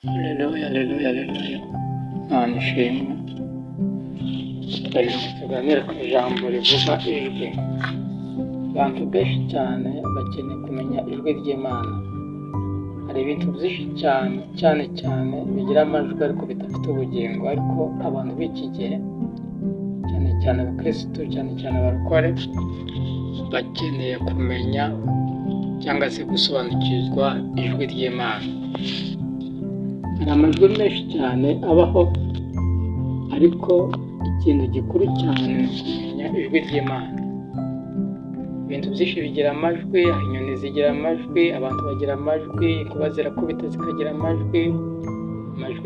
Haleluya, haleluya, haleluya. Imana ishimwe. Tuganire ku ijambo rivuga ijwi. Abantu benshi cyane bakeneye kumenya ijwi ry'Imana. Hari ibintu byinshi cyane bigira amajwi ariko bidafite ubugingo, ariko abantu b'iki gihe cyane abakristo cyane abarokore bakeneye kumenya cyangwa se gusobanukirwa ijwi ry'Imana. Hari amajwi menshi cyane abaho, ariko ikintu gikuru cyane ni ukumenya ijwi ry'Imana. Ibintu byinshi bigira amajwi, inyoni zigira amajwi, abantu bagira amajwi, inkuba zirakubita zikagira amajwi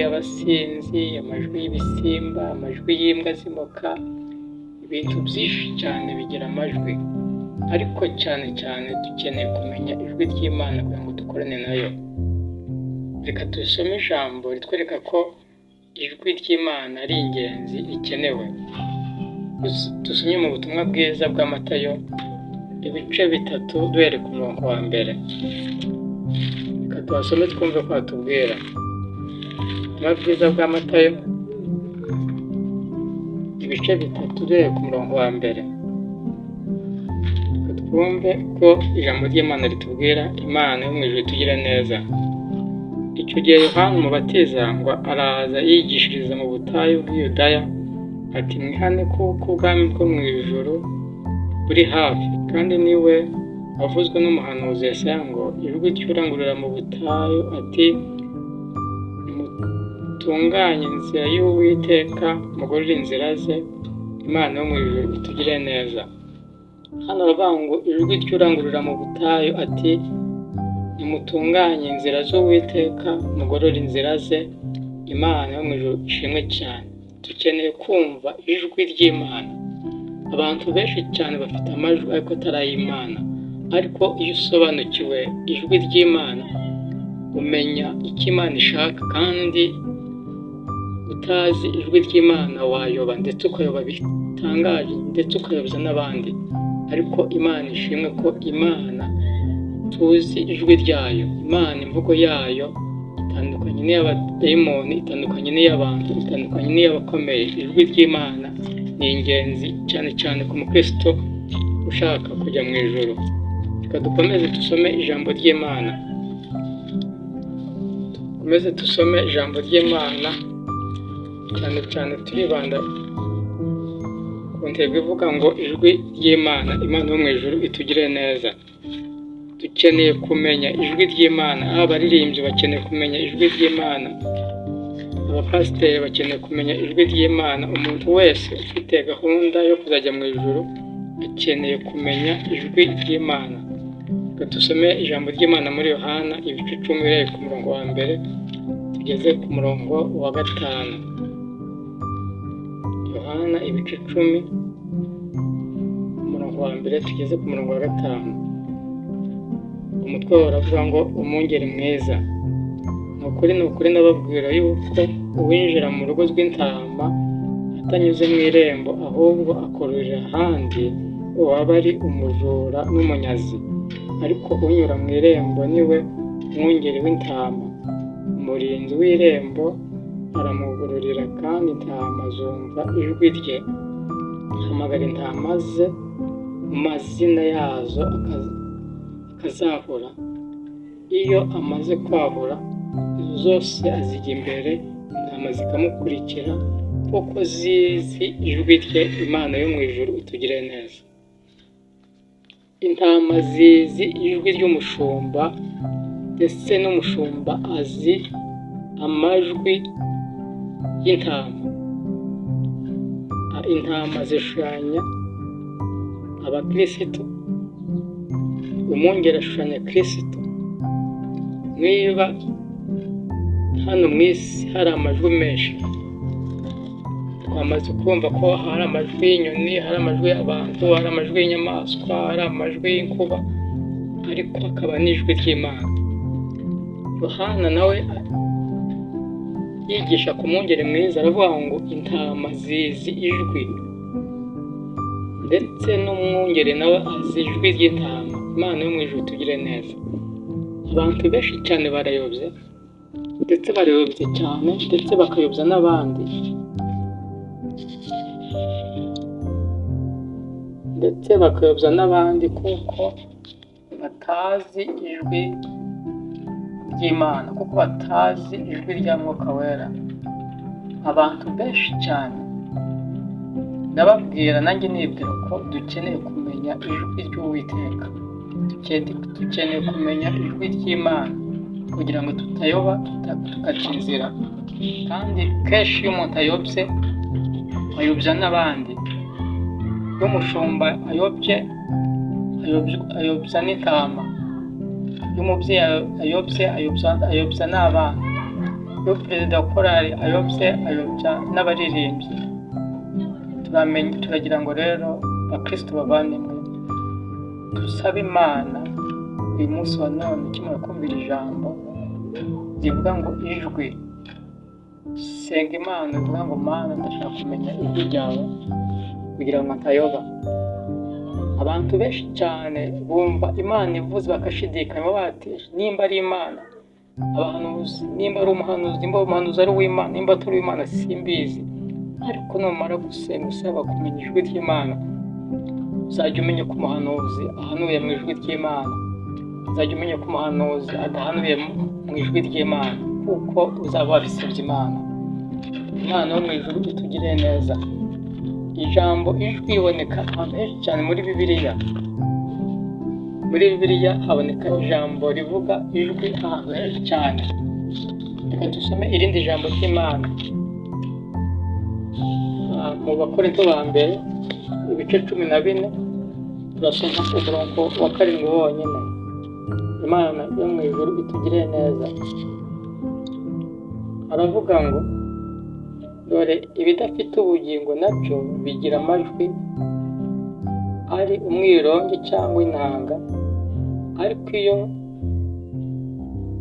y'abasinzi, amajwi y'ibisimba, amajwi y'imbwa zimoka. Ibintu byinshi cyane bigira amajwi, ariko cyane dukeneye kumenya ijwi ry'Imana kugira ngo dukorane nayo. Reka dusome ijambo ritwereka ko ijwi ry'Imana ari ingenzi, rikenewe. Dusomye mu butumwa bwiza bwa Matayo ibice 3 duhere ku murongo wa mbere. Reka tuhasome twumve ko hatubwira. Ubutumwa bwiza bwa Matayo ibice 3 duhere ku murongo wa mbere. Reka twumve ko ijambo ry'Imana ritubwira Imana yo mu ijuru itugira neza. Icyo gihe Yohana Umubatiza ngo araza yigishiriza mu butayu bw'Iyudaya, ati mwihane kuko ubwami bwo mu ijuru buri hafi. Kandi niwe wavuzwe n'umuhanuzi Yesaya ngo ijwi ry'urangurura mu butayu ati nimutunganye inzira y'Uwiteka, mugorore inzira ze, Imana yo mu ijuru itugire neza. Hano aravuga ngo ijwi ry'urangurura mu butayu ati nimutunganye inzira z'Uwiteka, mugorore inzira ze, Imana yo mu ijuru ishimwe cyane. Dukeneye kumva ijwi ry'Imana. Abantu benshi cyane bafite amajwi ariko atari ay'Imana, ariko iyo usobanukiwe ijwi ry'Imana umenya icyo Imana ishaka, kandi utazi ijwi ry'Imana wayoba, ndetse ukayoba bitangaje, ndetse ukayoboza n'abandi. Ariko Imana ishimwe ko Imana tuzi ijwi ryayo. Imana imvugo yayo itandukanye n'iy'abadayimoni, itandukanye n'iy'abantu, itandukanye n'iy'abakomeye. Ijwi ry'Imana ni ingenzi cyane ku mukristo ushaka kujya mu ijuru. Reka dukomeze dusome ijambo ry'Imana. Cyane turibanda ku ntego ivuga ngo ijwi ry'Imana, Imana yo mu ijuru itugire neza. Dukeneye kumenya ijwi ry'Imana. Abaririmbyi bakeneye kumenya ijwi ry'Imana, abapasiteri bakeneye kumenya ijwi ry'Imana. Umuntu wese ufite gahunda yo kuzajya mu ijuru akeneye kumenya ijwi ry'Imana. Reka dusome ijambo ry'Imana muri Yohana ibice 10 ku murongo wa mbere tugeze ku murongo wa 5. Yohana ibice 10 ku murongo wa mbere tugeze ku murongo wa 5. Umutwe uravuga ngo umwungeri mwiza. Ni ukuri ndababwira yuko uwinjira mu rugo rw'intama atanyuze mu irembo, ahubwo akorera ahandi, waba ari umujura n'umunyazi. Ariko unyura mu irembo niwe mwungeri w'intama. Umurinzi w'irembo aramugururira, kandi intama zumva ijwi rye. Ahamagara intama ze mu mazina yazo akazahura. Iyo amaze kwahura izo zose azijya imbere, intama zikamukurikira kuko zizi ijwi rye. Imana yo mu ijuru itugire neza. Intama zizi ijwi ry'umushumba, ndetse n'umushumba azi amajwi y'intama. Intama zishushanya abakristo, umwungeri ashushanya Kristo. Niba hano mu isi hari amajwi menshi, twamaze kumva ko hari amajwi y'inyoni, hari amajwi y'abantu, hari amajwi y'inyamaswa, hari amajwi y'inkuba, ariko hakaba n'ijwi ry'Imana. Yohana nawe yigisha ku mwungeri mwiza, aravuga ngo intama zizi ijwi, ndetse n'umwungeri nawe azi ijwi ry'intama. Imana yo mu ijuru tugire neza. Abantu benshi cyane barayobye, ndetse barayobye cyane, ndetse bakayobya n'abandi, kuko batazi ijwi ry'Imana, kuko batazi ijwi rya Mwuka Wera. Abantu benshi cyane, ndababwira nanjye nibwira ko dukeneye kumenya ijwi ry'Uwiteka, dukeneye kumenya ijwi ry'Imana kugira ngo tutayoba, tugaca inzira. Kandi kenshi iyo umuntu ayobye, ayobya n'abandi. Iyo umushumba ayobye n'intama, iyo umubyeyi ayobye ayobya n'abana, iyo perezida wa korali ayobya n'abaririmbyi. Turagira ngo rero bakristo bavandimwe, dusabe Imana uyu munsi wa none ukimara kumvira ijambo rivuga ngo ijwi, senga Imana ivuga ngo Mana ndashaka kumenya ijwi ryawe kugira ngo ntayoba. Abantu benshi cyane bumva Imana ivuze bakashidikanya bati nimba ari Imana, abahanuzi, nimba ari umuhanuzi, nimba umuhanuzi ari uw'Imana, nimba atari uw'Imana simbizi. Ariko numara gusenga usaba kumenya ijwi ry'Imana, uzajya umenya ko umuhanuzi ahanuye mu ijwi ry'Imana, uzajya umenya ko umuhanuzi adahanuye mu ijwi ry'Imana, kuko uzaba wabisabye Imana. Imana yo mu ijuru itugirire neza. Ijambo ijwi riboneka ahantu henshi cyane muri Bibiliya. Muri Bibiliya haboneka ijambo rivuga ijwi ahantu henshi cyane. Reka dusome irindi jambo ry'Imana mu Bakorinto ba mbere ibice 14, turasoma umurongo wa 7 wonyine. Imana yo mu ijuru itugirire neza. Aravuga ngo dore ibidafite ubugingo nabyo bigira amajwi, ari umwirongi cyangwa inanga, ariko iyo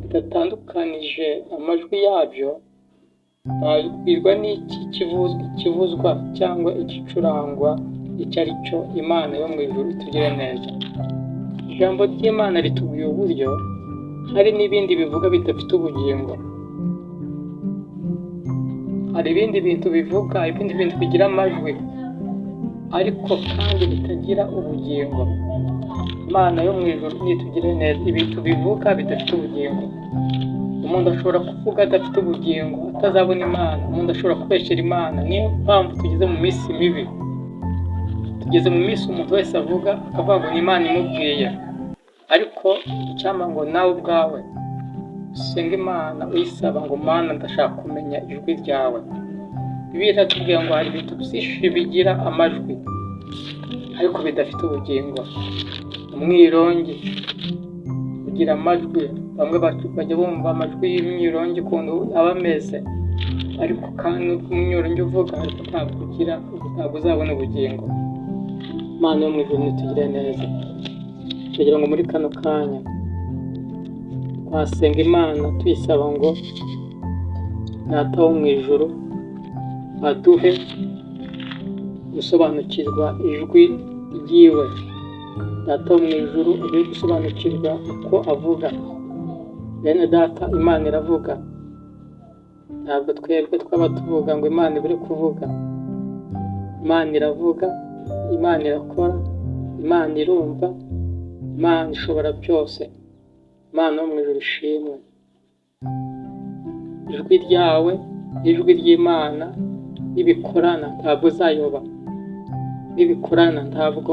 bidatandukanije amajwi yabyo, babwirwa n'iki kivuzwa cyangwa igicurangwa icyo ari cyo. Imana yo mu ijuru itugire neza. Ijambo ry'Imana ritubwiye uburyo hari n'ibindi bivuga bidafite ubugingo. Hari ibindi bintu bivuga, ibindi bintu bigira amajwi, ariko kandi bitagira ubugingo. Imana yo mu ijuru nitugire neza. Ibintu bivuga bidafite ubugingo. Umuntu ashobora kuvuga adafite ubugingo, atazabona Imana. Umuntu ashobora kubeshyera Imana. Niyo mpamvu tugeze mu minsi mibi. Tugeze mu minsi umuntu wese avuga akavuga ngo ni Imana imubwiye. Ariko icyampa ngo nawe ubwawe usenga Imana uyisaba ngo Mana ndashaka kumenya ijwi ryawe. Bibiliya iratubwira ngo hari ibintu byinshi bigira amajwi ariko bidafite ubugingo. Umwirongi ugira amajwi, bamwe bajya bumva amajwi y'imyirongi ukuntu aba ameze, ariko kandi umwirongi uvuga ariko ntabwo uzabona ubugingo. Imana yo mu ijuru nitugire neza. Kugira ngo muri kano kanya twasenga Imana tuyisaba ngo Data wo mu ijuru aduhe gusobanukirwa ijwi ryiwe. Data wo mu ijuru aduhe gusobanukirwa uko avuga. Bene Data, Imana iravuga. Ntabwo twebwe twaba tuvuga ngo Imana ibure kuvuga. Imana iravuga, Imana irakora, Imana irumva, Imana ishobora byose. Imana yo mu ijuru ishimwe. Ijwi ryawe, ijwi ry'Imana nibikorana ntabwo uzayoba. Nibikorana ntabwo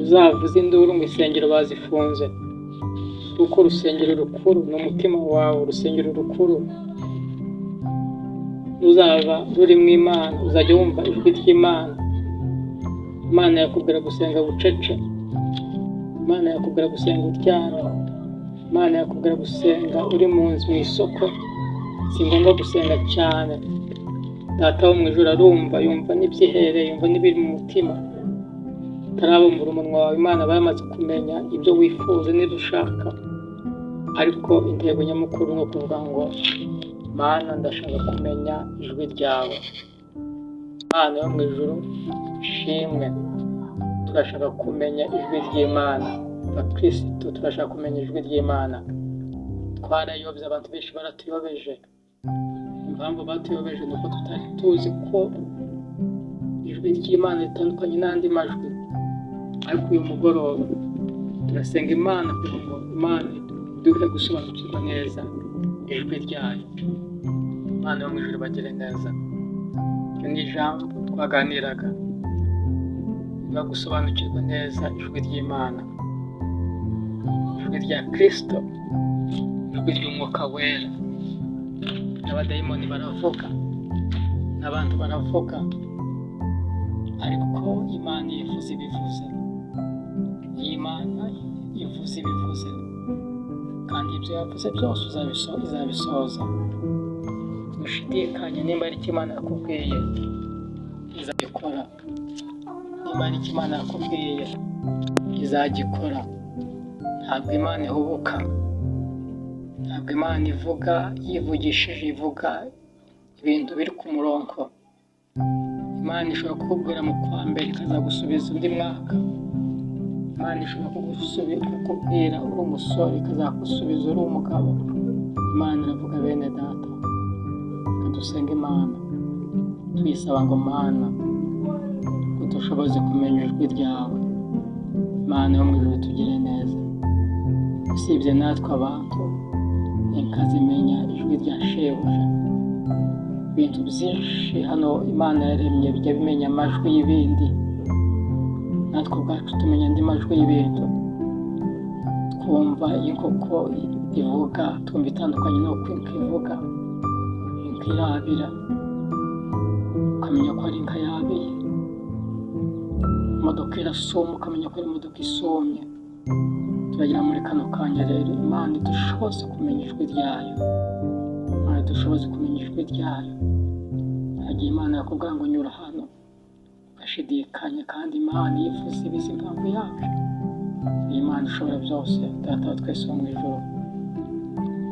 uzavuza induru ngo insengero bazifunze, kuko urusengero rukuru ni umutima wawe. Urusengero rukuru ruzaba rurimo Imana. Uzajya wumva ijwi ry'Imana. Imana yakubwira gusenga bucece. Imana yakubwira gusenga uryamye. Imana yakubwira gusenga uri mu nzu, mu isoko. Si ngombwa gusenga cyane. Data wo mu ijuru arumva, yumva n'ibyihereye, yumva n'ibiri mu mutima. Utarabumbura umunwa wawe, Imana aba yamaze kumenya ibyo wifuza n'ibyo ushaka. Ariko intego nyamukuru ni ukuvuga ngo Mana ndashaka kumenya ijwi ryawe. Imana yo mu ijuru ishimwe. Turashaka kumenya ijwi ry'Imana. Bakristo turashaka kumenya ijwi ry'Imana. twarayobye, abantu benshi baratuyobeje. Impamvu batuyobeje ni uko tutari tuzi ko ijwi ry'Imana ritandukanye n'andi majwi. Ariko uyu mugoroba turasenga Imana kugira ngo Imana duhe gusobanukirwa neza ijwi ryayo. Imana yo mu ijuru bagire neza. Iri ni ijambo twaganiraga, riba gusobanukirwa neza ijwi ry'Imana, ijwi rya Kristo, ijwi ry'Umwuka Wera. N'abadayimoni baravuga, n'abantu baravuga, ariko Imana ivuze ibivuze. Imana ivuze ibivuze, kandi ibyo yavuze byose izabisohoza. Dushidikanye nimba ari icyo Imana yakubwiye izagikora. Nimba ari icyo Imana yakubwiye izagikora. Ntabwo Imana ihubuka, ntabwo Imana ivuga yivugishije, ivuga ibintu biri ku murongo. Imana ishobora kukubwira mu kwa mbere ikazagusubiza undi mwaka. Imana ishobora kukubwira uri umusore ikazagusubiza uri umugabo. Imana iravuga bene data. Reka dusenge Imana tuyisaba ngo Mana udushoboze kumenya ijwi ryawe. Imana yo mu ijuru tugire neza. Usibye natwe abantu ikazimenya ijwi rya shebuja. Ibintu byinshi hano Imana yaremye bijya bimenya amajwi y'ibindi. Natwe ubwacu tumenya andi majwi y'ibintu. Twumva inkoko ivuga, twumva itandukanye n'uko inka ivuga. Inka irabira ukamenya ko ari inka yabiye. Imodoka irasuma ukamenya ko ari imodoka isumye. Turagira muri kano kanya rero Imana idushoboze kumenya ijwi ryayo. Imana idushoboze kumenya ijwi ryayo. Hagiye Imana yakubwira ngo nyura hano ugashidikanya, kandi Imana yifuza ibizi impamvu yabyo. Imana ishobora byose, Data wa twese wo mu ijuru,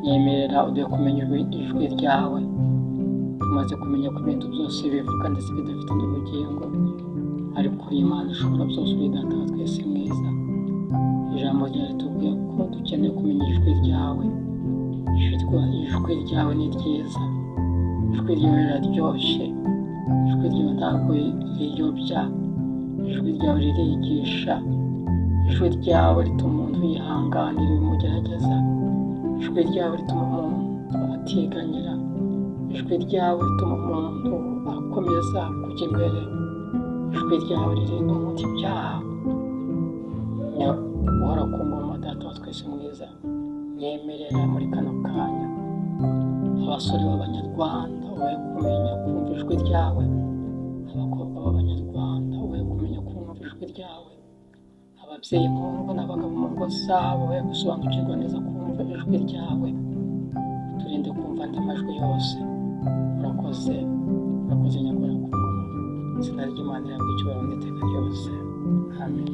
nyemerera uduhe kumenya ijwi ryawe. Tumaze kumenya ko ibintu byose bivuga ndetse bidafite n'ubugingo, ariko Imana ishobora byose, uri Data wa twese mwiza. Ijambo ryawe ritubwiye ko dukeneye kumenya ijwi ryawe. Ijwi ryawe ni ryiza, ijwi ryawe riraryoshye, ijwi ryawe ntabwo riyobya, ijwi ryawe ririgisha, ijwi ryawe rituma umuntu yihanganira ibimugerageza, ijwi ryawe rituma umuntu atiganyira, ijwi ryawe rituma umuntu akomeza kujya imbere, ijwi ryawe ririnda umuntu ibyaha. Uhora ku ngoma, Data wa twese mwiza, nyemerera muri kano kanya abasore b'Abanyarwanda ubahe kumenya kumva ijwi ryawe. Abakobwa b'Abanyarwanda ubahe kumenya kumva ijwi ryawe. Ababyeyi mu ngo n'abagabo mu ngo zabo ubahe gusobanukirwa neza kumva ijwi ryawe. Turinde kumva andi majwi yose. Urakoze nyakora ku ngoma. Izina ry'Imana rihabwe icyubahiro n'iteka ryose. Amen.